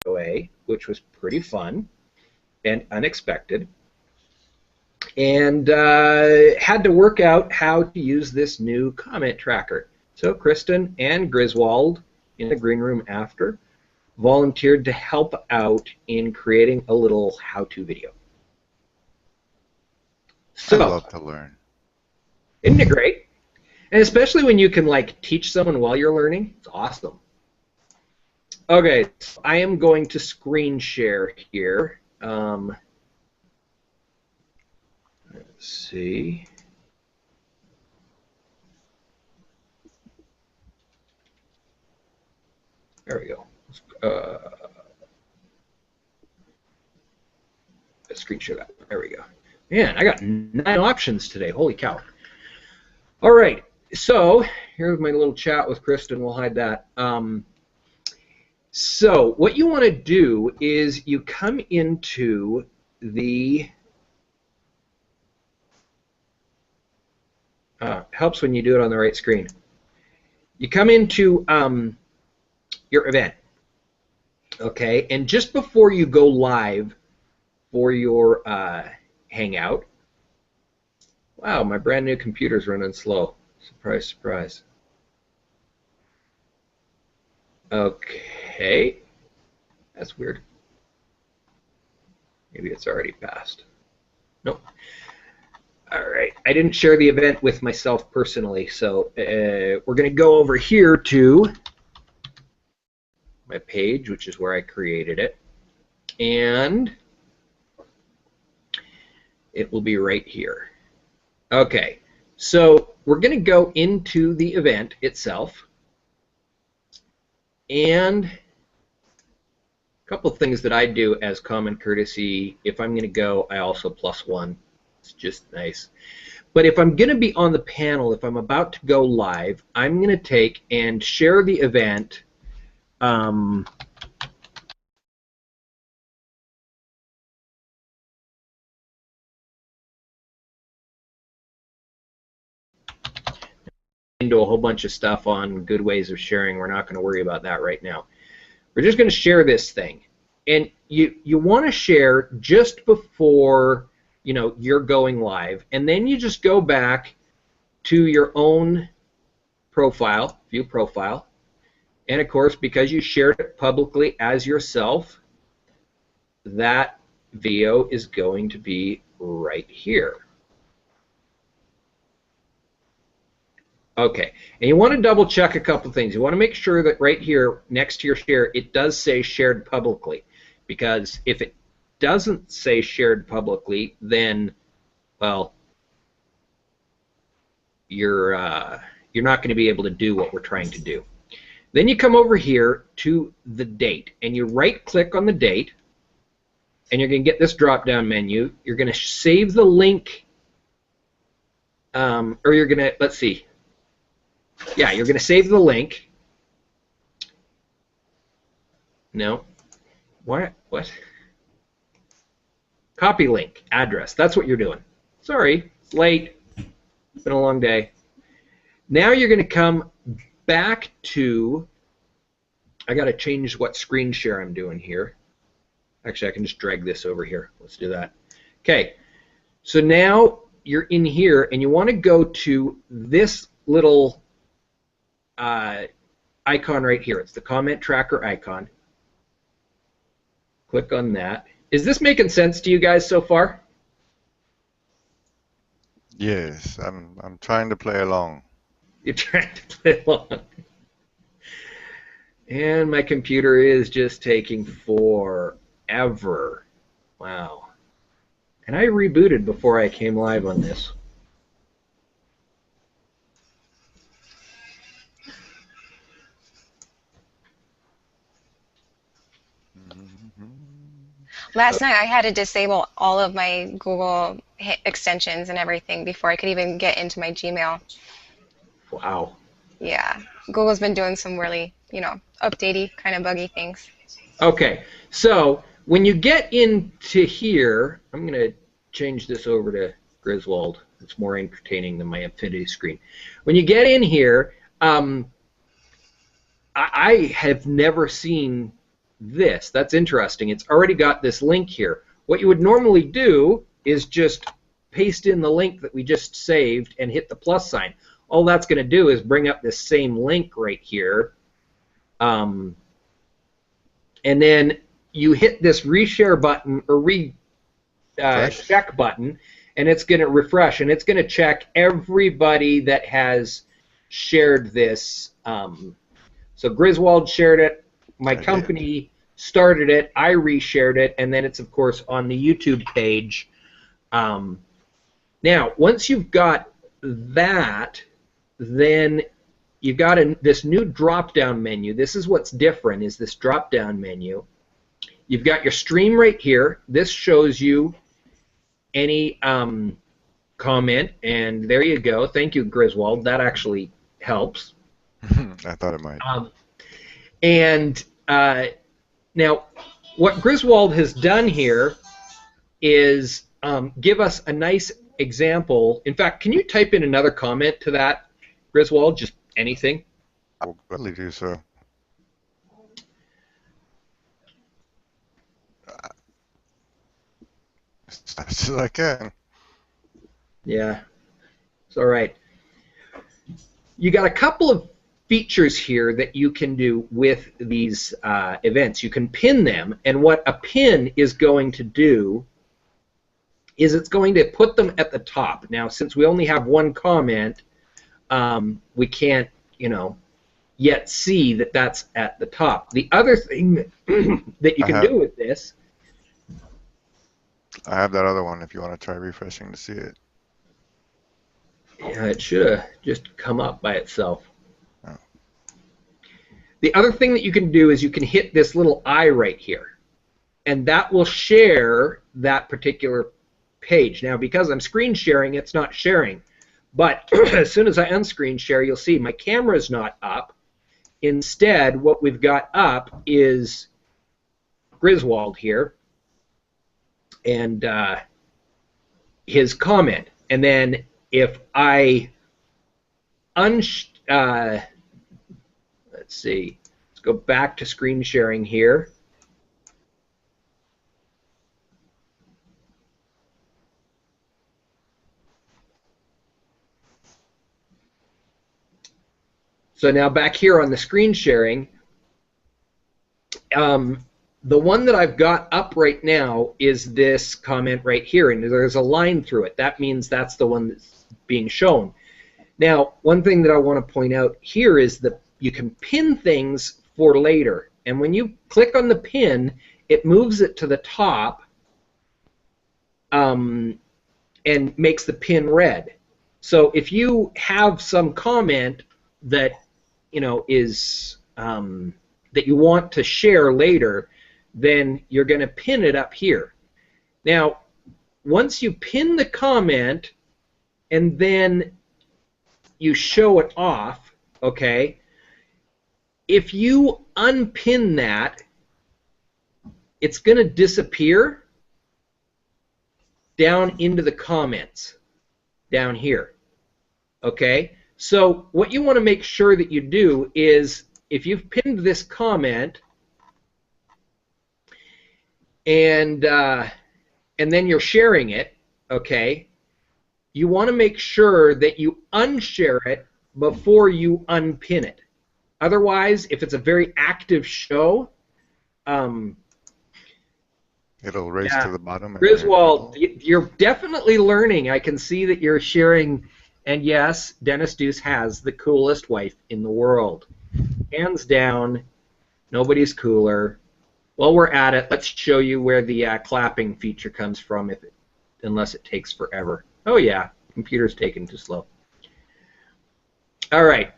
away, which was pretty fun and unexpected, and had to work out how to use this new comment tracker. So Kristen and Griswold in the green room after volunteered to help out in creating a little how-to video. So, I love to learn. Isn't it great? And especially when you can like teach someone while you're learning, it's awesome. Okay, so I am going to screen share here. Let's see. There we go. Screen share that. There we go. Man, I got 9 options today. Holy cow. All right. So here's my little chat with Kristen. We'll hide that. So what you want to do is you come into the helps when you do it on the right screen. You come into your event, okay, and just before you go live for your Hangout, wow, my brand new computer's running slow. Surprise, surprise. Okay, that's weird. Maybe it's already passed. Nope. All right, I didn't share the event with myself personally, so we're going to go over here to my page, which is where I created it, and it will be right here. Okay, so we're going to go into the event itself, and a couple of things that I do as common courtesy. If I'm going to go, I also +1. It's just nice. But if I'm going to be on the panel, if I'm about to go live, I'm going to take and share the event. Into a whole bunch of stuff on good ways of sharing. We're not going to worry about that right now. We're just going to share this thing, and you want to share just before you're going live, and then you just go back to your own profile, view profile, and of course because you shared it publicly as yourself, that video is going to be right here. Okay, and you want to double check a couple things. You want to make sure that right here next to your share it does say shared publicly, because if it doesn't say shared publicly, then well, you're not going to be able to do what we're trying to do. Then you come over here to the date, and you right click on the date, and you're going to get this drop down menu. You're going to save the link, or you're going to, let's see. Yeah, you're going to save the link. No. What? Copy link, address. That's what you're doing. Sorry, it's late. It's been a long day. Now you're going to come back to, I got to change what screen share I'm doing here. Actually, I can just drag this over here. Let's do that. Okay, so now you're in here, and you want to go to this little icon right here. It's the comment tracker icon. Click on that. Is this making sense to you guys so far? Yes, I'm trying to play along. You're trying to play along. And my computer is just taking forever. Wow. And I rebooted before I came live on this. Last night I had to disable all of my Google extensions and everything before I could even get into my Gmail. Wow. Yeah, Google's been doing some really, updatey kind of buggy things. Okay, so when you get into here, I'm going to change this over to Griswold. It's more entertaining than my Infinity screen. When you get in here, I have never seen this. That's interesting. It's already got this link here. What you would normally do is just paste in the link that we just saved and hit the plus sign. All that's going to do is bring up this same link right here. And then you hit this reshare button or check button, and it's going to refresh, and it's going to check everybody that has shared this. So Griswold shared it, my company started it, I reshared it, and then it's, of course, on the YouTube page. Now, once you've got that, then you've got this new drop-down menu. This is what's different, is this drop-down menu. You've got your stream right here. This shows you any comment, and there you go. Thank you, Griswold. That actually helps. I thought it might. And now, what Griswold has done here is give us a nice example. In fact, can you type in another comment to that, Griswold? Just anything. I will gladly do so. As fast as I can. Yeah, it's all right. You got a couple of features here that you can do with these events. You can pin them, and what a pin is going to do is it's going to put them at the top. Now, since we only have one comment, we can't, yet see that that's at the top. The other thing that you can do with this, I have that other one if you want to try refreshing to see it. yeah, it should have just come up by itself. Oh. The other thing that you can do is you can hit this little eye right here, and that will share that particular page. Now, because I'm screen sharing, it's not sharing. But as soon as I unscreen share, you'll see my camera is not up. Instead, what we've got up is Griswold here and his comment. And then if I let's see, let's go back to screen sharing here. So now back here on the screen sharing, the one that I've got up right now is this comment right here, and there's a line through it. That means that's the one that's being shown. Now, one thing that I want to point out here is that you can pin things for later, and when you click on the pin, it moves it to the top and makes the pin red. So if you have some comment that is that you want to share later, then you're going to pin it up here. Now, once you pin the comment and then you show it off, okay, if you unpin that, it's going to disappear down into the comments down here, okay? So what you want to make sure that you do is, if you've pinned this comment and then you're sharing it, okay, you want to make sure that you unshare it before you unpin it. Otherwise, if it's a very active show, it'll race to the bottom. Griswold, you're definitely learning. I can see that you're sharing. And yes, Dennis Deuce has the coolest wife in the world. Hands down, nobody's cooler. While we're at it, let's show you where the clapping feature comes from, unless it takes forever. Oh yeah, computer's taking too slow. All right.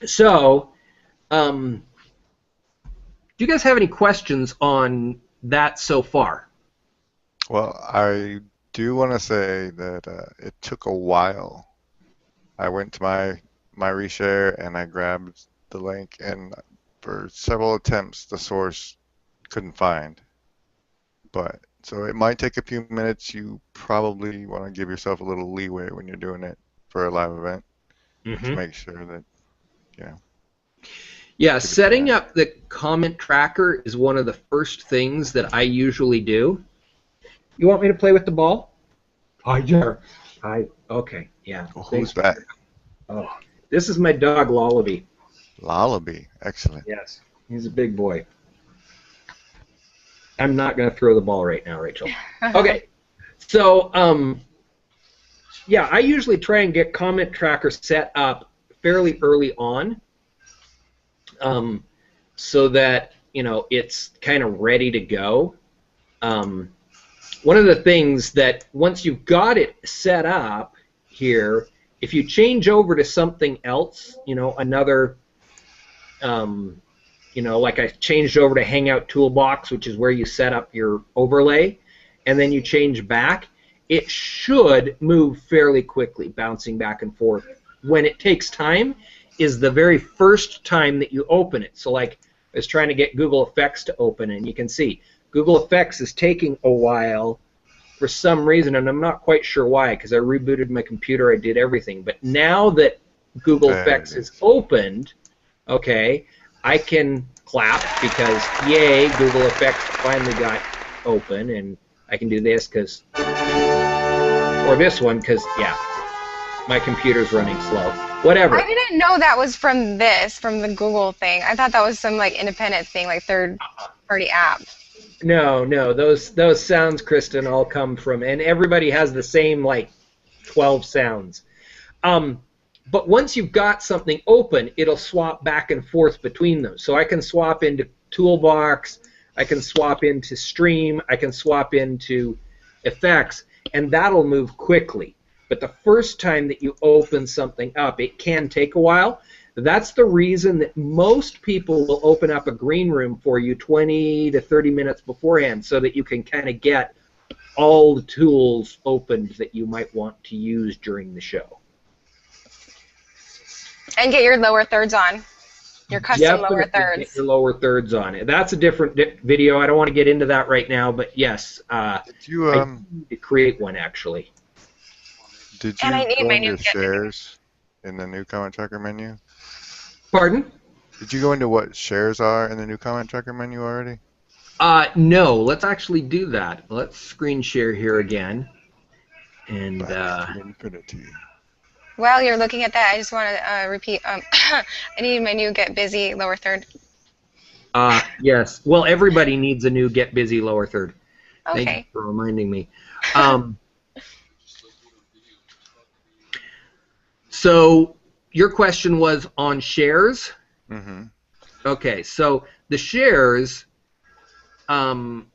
So, do you guys have any questions on that so far? Well, I do want to say that it took a while. I went to my reshare and I grabbed the link, and for several attempts the source couldn't find. But so it might take a few minutes. You probably want to give yourself a little leeway when you're doing it for a live event to make sure that, Yeah, setting up the comment tracker is one of the first things that I usually do. You want me to play with the ball? Hi, Jer. Hi. Okay. Yeah. Oh, Thanks. who's that? Oh, this is my dog, Lullaby. Lullaby. Excellent. Yes. He's a big boy. I'm not going to throw the ball right now, Rachel. Okay. So, yeah, I usually try and get comment tracker set up fairly early on, so that it's kind of ready to go. One of the things that once you've got it set up here, if you change over to something else, another, like I changed over to Hangout Toolbox, which is where you set up your overlay, and then you change back, it should move fairly quickly, bouncing back and forth. When it takes time is the very first time that you open it. So like I was trying to get Google Effects to open, and you can see Google Effects is taking a while for some reason, and I'm not quite sure why, because I rebooted my computer, I did everything. But now that Google Effects is opened, okay, I can clap because, yay, Google Effects finally got open, and I can do this because, or this one because, yeah, my computer's running slow. Whatever. I didn't know that was from the Google thing. I thought that was some like independent thing, like third-party app. No, those sounds, Kristen, all come from, and everybody has the same like 12 sounds. But once you've got something open, it'll swap back and forth between them. So I can swap into Toolbox, I can swap into Stream, I can swap into Effects, and that'll move quickly. But the first time that you open something up, it can take a while. That's the reason that most people will open up a green room for you 20 to 30 minutes beforehand, so that you can kind of get all the tools opened that you might want to use during the show. And get your lower thirds on. Your custom lower thirds. Get your lower thirds on it. That's a different video. I don't want to get into that right now, but yes, Did you I need to create one actually. Did you go into shares in the new comment tracker menu? Pardon? Did you go into what shares are in the new comment tracker menu already? No. Let's actually do that. Let's screen share here again. And infinity. While you're looking at that, I just want to repeat. I need my new Get Busy lower third. Yes. Well, everybody needs a new Get Busy lower third. Okay. Thank you for reminding me. So your question was on shares? Mm-hmm. Okay, so the shares, what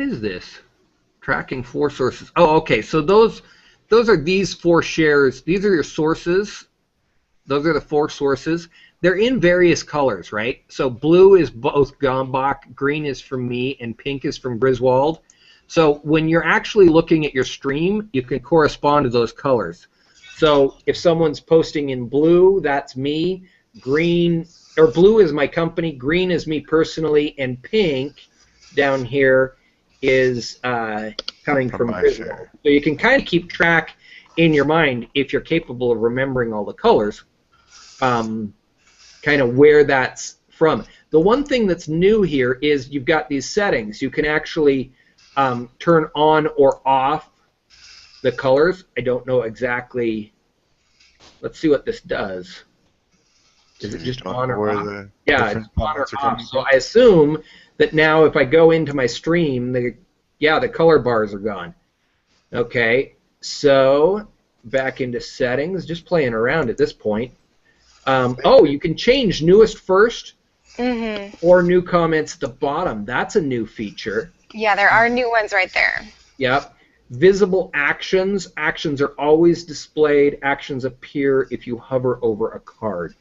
is this? Tracking 4 sources. Oh, okay, so those are these 4 shares. These are your sources. Those are the 4 sources. They're in various colors, right? So blue is both GomBoc, green is from me, and pink is from Griswold. So when you're actually looking at your stream, you can correspond to those colors. So if someone's posting in blue, that's me. Green, or blue is my company, green is me personally, and pink down here is coming from Griswold. So you can kind of keep track in your mind, if you're capable of remembering all the colors, kind of where that's from. The one thing that's new here is you've got these settings. You can actually turn on or off the colors. I don't know exactly. Let's see what this does. Is it just on or off? Yeah, it's on or off. So I assume that now if I go into my stream, the color bars are gone. Okay, so back into settings, just playing around at this point. Oh, you can change newest first or new comments at the bottom. That's a new feature. Yeah, there are new ones right there. Yep. Visible actions. Actions are always displayed. Actions appear if you hover over a card.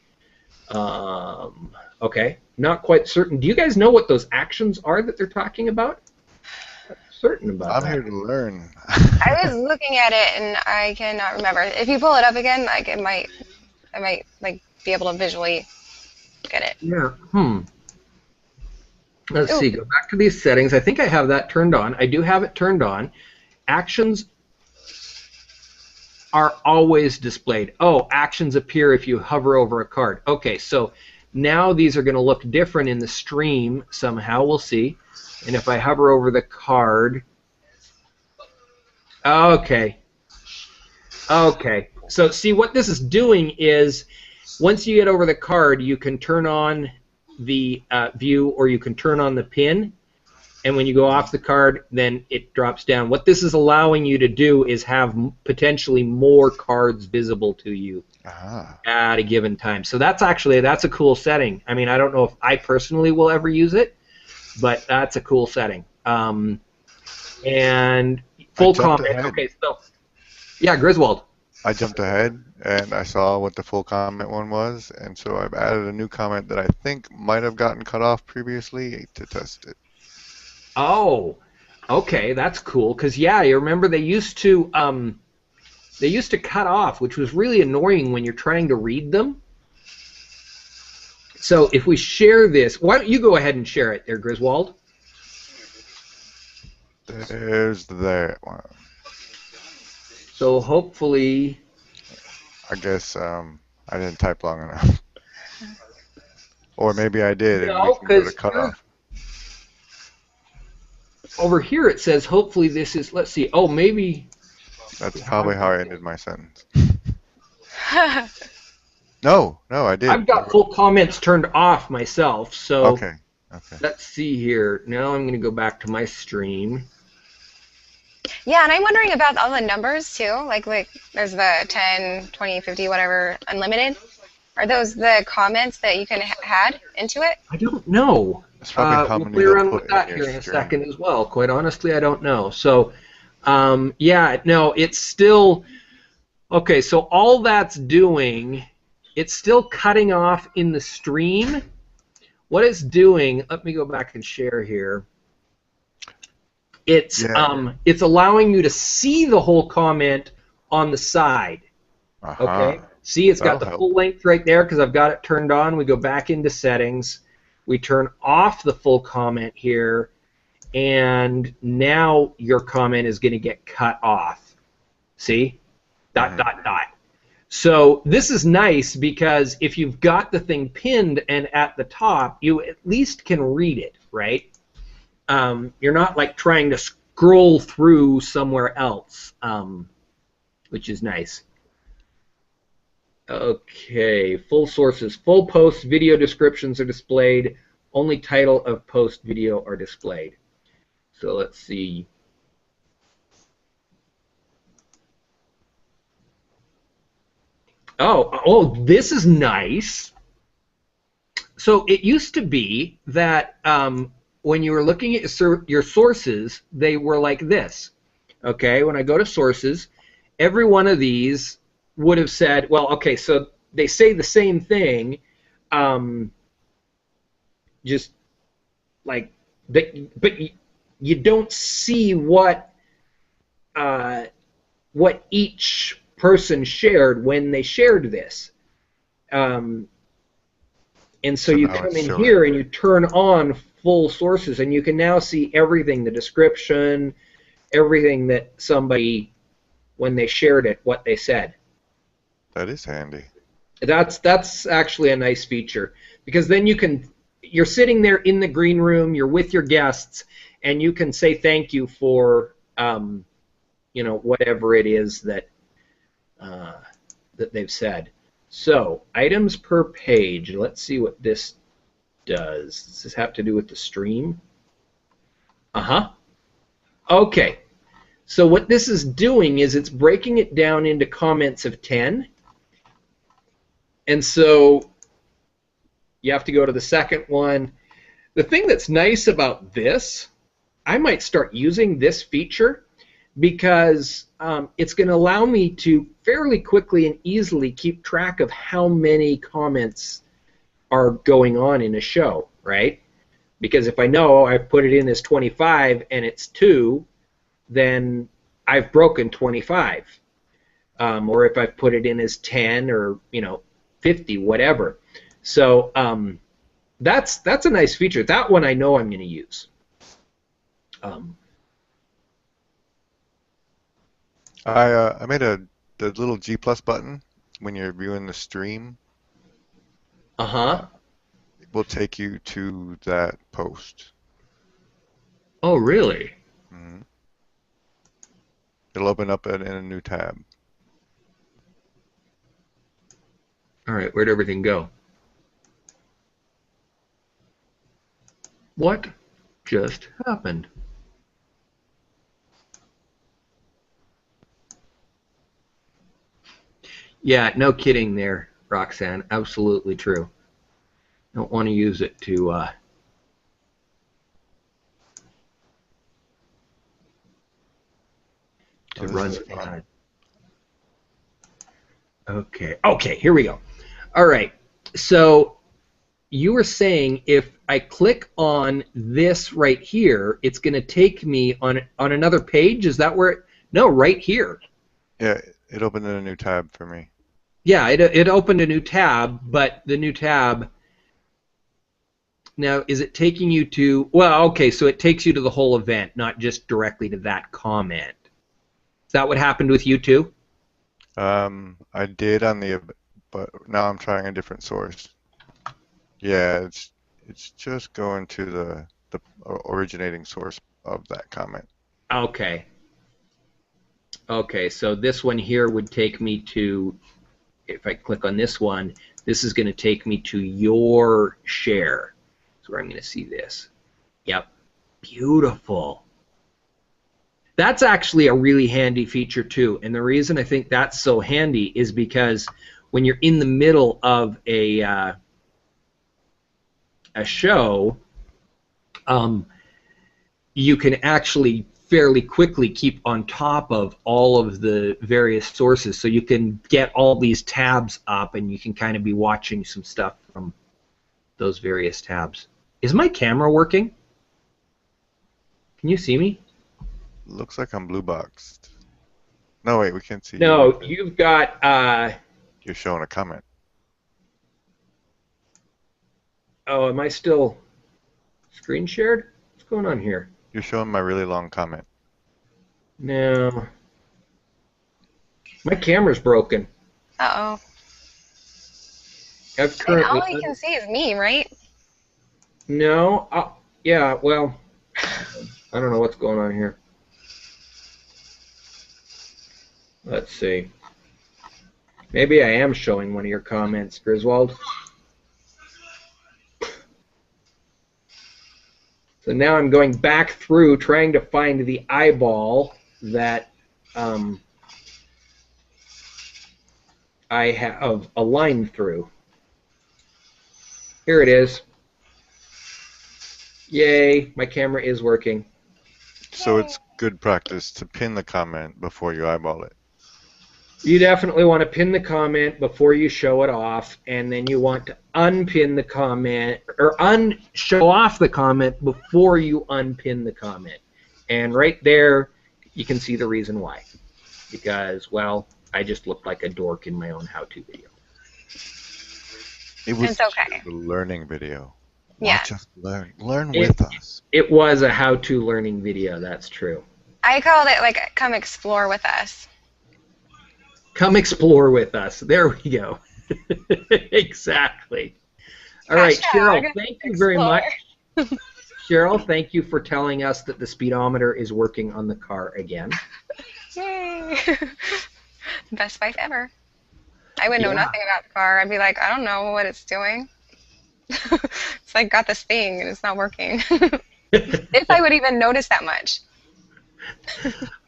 Okay, not quite certain. Do you guys know what those actions are that they're talking about? I'm certain about that. I'm here to learn. I was looking at it and I cannot remember. If you pull it up again, like I might like be able to visually get it. Yeah. Let's see. Go back to these settings. I think I have that turned on. I do have it turned on. Actions are always displayed. Oh, actions appear if you hover over a card. Okay, so now these are going to look different in the stream somehow. We'll see. And if I hover over the card, okay. Okay. So see what this is doing is once you get over the card, you can turn on the view or you can turn on the pin. And when you go off the card, then it drops down. What this is allowing you to do is have potentially more cards visible to you at a given time. So that's a cool setting. I mean, I don't know if I personally will ever use it, but that's a cool setting. And full comment. Okay, so yeah, Griswold. I jumped ahead and I saw what the full comment one was, and so I've added a new comment that I think might have gotten cut off previously to test it. Oh, okay, that's cool. Cause yeah, you remember they used to cut off, which was really annoying when you're trying to read them. So if we share this, why don't you go ahead and share it there, Griswold? There's that one. So hopefully, I guess I didn't type long enough, or maybe I did. No, and we can go to because cutoff. over here it says hopefully this is. Let's see. Oh, maybe. That's probably how I ended my sentence. No, I did. I've got full comments turned off myself, so Okay. let's see here. Now I'm going to go back to my stream. Yeah, and I'm wondering about all the numbers too. Like there's the 10, 20, 50, whatever, unlimited. Are those the comments that you can add into it? I don't know. That's probably how We'll many play they'll around put with that in here your in a stream. second as well. Quite honestly, I don't know. So, yeah, no, it's still okay. So all that's doing, it's still cutting off in the stream. What it's doing, let me go back and share here. It's allowing you to see the whole comment on the side. Okay. See, it's got the full length right there because I've got it turned on. We go back into settings. We turn off the full comment here, and now your comment is going to get cut off. See? ... So this is nice because if you've got the thing pinned and at the top, you at least can read it, right? You're not like trying to scroll through somewhere else, which is nice. Okay, full sources, full post video descriptions are displayed. Only title of post video are displayed. So let's see. Oh, this is nice. So it used to be that when you were looking at your sources, they were like this. Okay, when I go to sources, every one of these would have said, well, okay, so they say the same thing, just like, but you don't see what each person shared when they shared this. And so you come in here and you turn on full sources, and you can now see everything, the description, everything that somebody, when they shared it, what they said. That is handy. That's actually a nice feature, because then you're sitting there in the green room, you're with your guests, and you can say thank you for whatever it is that they've said. So items per page. Let's see what this does. Does this have to do with the stream? Okay. So what this is doing is it's breaking it down into comments of 10. And so you have to go to the second one. The thing that's nice about this, I might start using this feature because it's going to allow me to fairly quickly and easily keep track of how many comments are going on in a show, right? Because if I know I've put it in as 25 and it's 2, then I've broken 25. Or if I've put it in as 10 or 50, whatever. So that's a nice feature. That one I know I'm going to use. I made a the little G plus button when you're viewing the stream Uh-huh. will take you to that post. Oh, really? hmm It'll open up in a new tab. All right, where'd everything go? What just happened? Yeah, no kidding there, Roxanne. Absolutely true. Don't want to use it to Oh, this run is fun. ads. Okay, here we go. All right, so you were saying if I click on this right here, it's going to take me on another page. Is that where it? No, right here. Yeah, it opened in a new tab for me. Yeah, it opened a new tab, but the new tab. Now, is it taking you to? Well, okay, so it takes you to the whole event, not just directly to that comment. Is that what happened with you too? I did on the, but now I'm trying a different source. Yeah, it's just going to the originating source of that comment. Okay. Okay, so this one here would take me to, if I click on this one, this is going to take me to your share. That's where I'm going to see this. Yep. Beautiful. That's actually a really handy feature too. And the reason I think that's so handy is because when you're in the middle of a show, you can actually fairly quickly keep on top of all of the various sources. So you can get all these tabs up and you can kind of be watching some stuff from those various tabs. Is my camera working? Can you see me? Looks like I'm blue boxed. No, wait, we can't see you. No, you've got You're showing a comment. oh, am I still screen shared? What's going on here? You're showing my really long comment. No. My camera's broken. Uh-oh. I've And currently all you can see is me, right? No, yeah, well, I don't know what's going on here. Let's see. Maybe I am showing one of your comments, Griswold. So now I'm going back through trying to find the eyeball that I have a line through. Here it is. Yay, my camera is working. So it's good practice to pin the comment before you eyeball it. You definitely want to pin the comment before you show it off, and then you want to unpin the comment, or show off the comment before you unpin the comment. And right there, you can see the reason why. Because, well, I just looked like a dork in my own how-to video. It was It's okay. a learning video. Yeah. Watch us learn. Learn with us. It was a how-to learning video, that's true. I called it like come explore with us. Come explore with us. There we go. Exactly. All right, Cheryl, thank you very much. Cheryl, thank you for telling us that the speedometer is working on the car again. Yay! Best wife ever. I would know nothing about the car. I'd be like, I don't know what it's doing. It's like got this thing and it's not working. If I would even notice that much.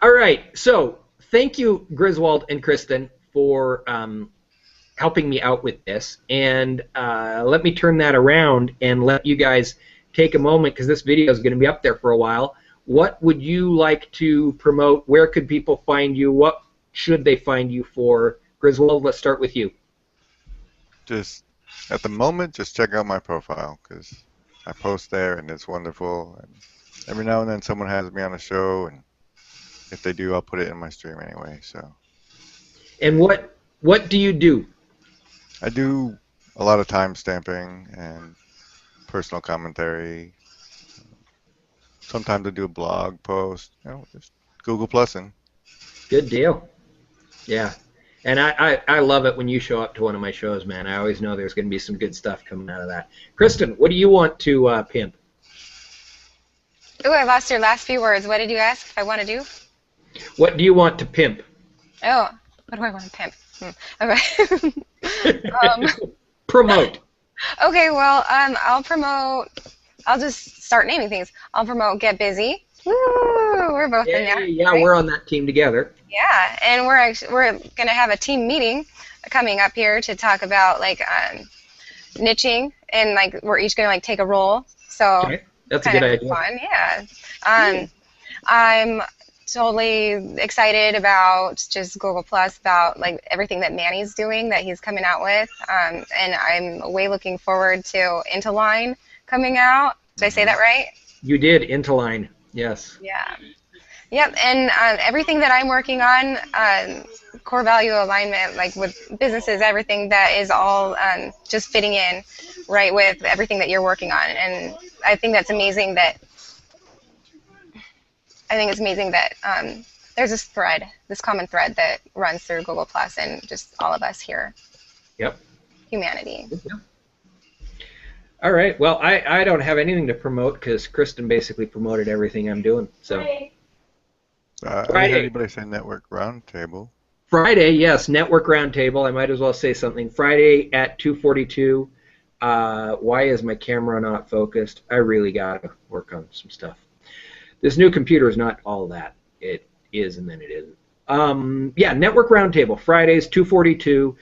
All right, so thank you, Griswold and Kristen, for helping me out with this. And let me turn that around and let you guys take a moment, because this video is going to be up there for a while. What would you like to promote? Where could people find you? What should they find you for? Griswold, let's start with you. Just at the moment, just check out my profile because I post there and it's wonderful. And every now and then someone has me on a show, and if they do, I'll put it in my stream anyway. So. And what do you do? I do a lot of time stamping and personal commentary. Sometimes I do a blog post. Just Google Plusin'. Good deal. Yeah. And I love it when you show up to one of my shows, man. I always know there's going to be some good stuff coming out of that. Kristen, what do you want to pimp? Ooh, I lost your last few words. What did you ask if I want to do? What do you want to pimp? Oh, what do I want to pimp? Okay. Promote. Okay, well, I'll promote. I'll just start naming things. I'll promote Get Busy. Woo! We're both in that. Yeah, right? we're on that team together. Yeah, and we're gonna have a team meeting coming up here to talk about like niching, and like we're each gonna like take a role. So Okay. That's a kind good of idea. fun. Yeah. I'm totally excited about just Google Plus, about like everything that Manny's doing, that he's coming out with, and I'm way looking forward to Interline coming out. Did I say that right? You did, Interline. Yes. Yeah. Yep, and everything that I'm working on, core value alignment, like with businesses, everything that is all just fitting in right with everything that you're working on. And I think that's amazing that there's this common thread that runs through Google Plus and just all of us here. Yep. Humanity. Yep. All right. Well, I don't have anything to promote because Kristen basically promoted everything I'm doing. So. I Friday. heard anybody say network roundtable. Friday, yes, network roundtable. I might as well say something. Friday at 2:42. Why is my camera not focused? I really gotta work on some stuff. This new computer is not all that. It is, and then it isn't. Yeah, network roundtable. Fridays 2:42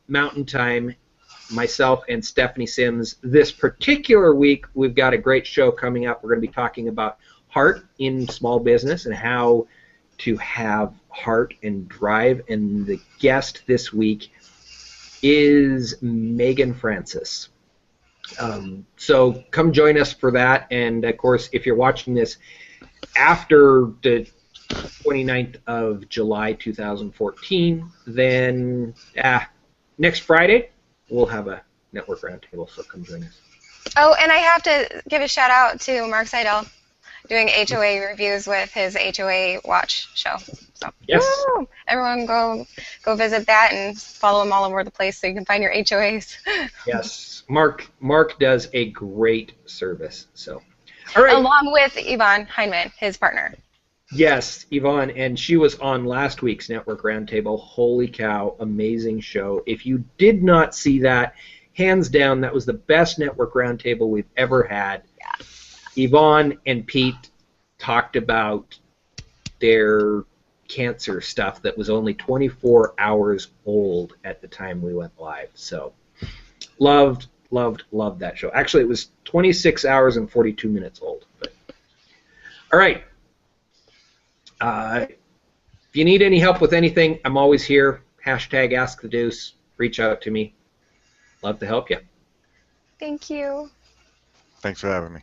Mountain Time. Myself and Stephanie Sims. This particular week, we've got a great show coming up. We're going to be talking about heart in small business and how to have heart and drive. And the guest this week is Megan Francis. So come join us for that. And of course, if you're watching this after the 29th of July 2014, then next Friday we'll have a network roundtable. So come join us. Oh, and I have to give a shout out to Mark Seidel, doing HOA reviews with his HOA Watch show. So, yes. Woo! Everyone go visit that and follow him all over the place so you can find your HOAs. Yes, Mark does a great service. So, all right. Along with Yvonne Heineman, his partner. Yes, Yvonne, and she was on last week's Network Roundtable. Holy cow, amazing show. If you did not see that, hands down, that was the best Network Roundtable we've ever had. Yeah. Yvonne and Pete talked about their cancer stuff that was only 24 hours old at the time we went live. So loved that show. Actually, it was 26 hours and 42 minutes old. But. All right. If you need any help with anything, I'm always here. Hashtag Ask the Deuce. Reach out to me. Love to help you. Thank you. Thanks for having me.